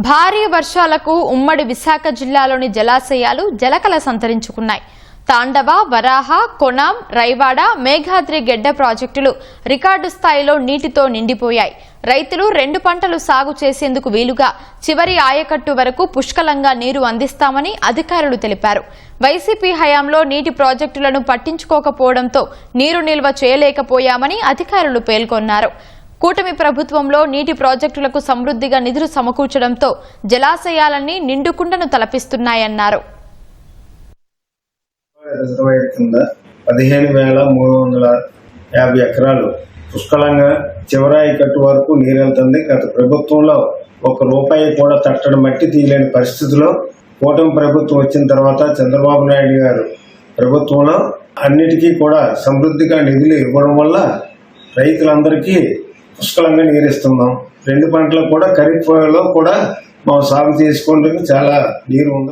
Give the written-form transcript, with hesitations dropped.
భారీ వర్షాలకు ఉమ్మడి విశాఖ జిల్లాలోని జలాశయాలు జలకల సంతరించుకున్నాయి. తాండవ, వరాహ, కొనాం, రైవాడ, మేఘాద్రి గెడ్డ ప్రాజెక్టులు రికార్డు స్థాయిలో నీటితో నిండిపోయాయి. రైతులు 2 పంటలు సాగు చేసేందుకు వీలుగా చివరి ఆయకట్టు వరకు పుష్కలంగా నీరు అందిస్తామని అధికారులు తెలిపారు. వైసీపీ హయాంలో నీటి ప్రాజెక్టులను పట్టించుకోకపోవడంతో నీరు నిల్వ చేయలేకపోయామని అధికారులు పేర్కొన్నారు. కూటమి ప్రభుత్వంలో నీటి ప్రాజెక్టులకు సమృద్ధిగా నిధులు సమకూర్చడంతో జలాశయాలన్నీ నిండుకుండను తలపిస్తున్నాయన్నారు. 15,350 ఎకరాలు పుష్కలంగా చివరాయి కట్టు వరకు నీరెళ్తుంది. గత ప్రభుత్వంలో ₹1 కూడా తట్టడం మట్టి తీయలేని పరిస్థితిలో కూటమి ప్రభుత్వం వచ్చిన తర్వాత చంద్రబాబు నాయుడు గారు ప్రభుత్వంలో అన్నిటికీ కూడా సమృద్ధిగా నిధులు ఇవ్వడం వల్ల రైతులందరికీ పుష్కలంగా నీరిస్తున్నాం. 2 పంటలు కూడా ఖరీఫ్లో కూడా మనం సాగు చేసుకుంటే చాలా నీరు ఉంది.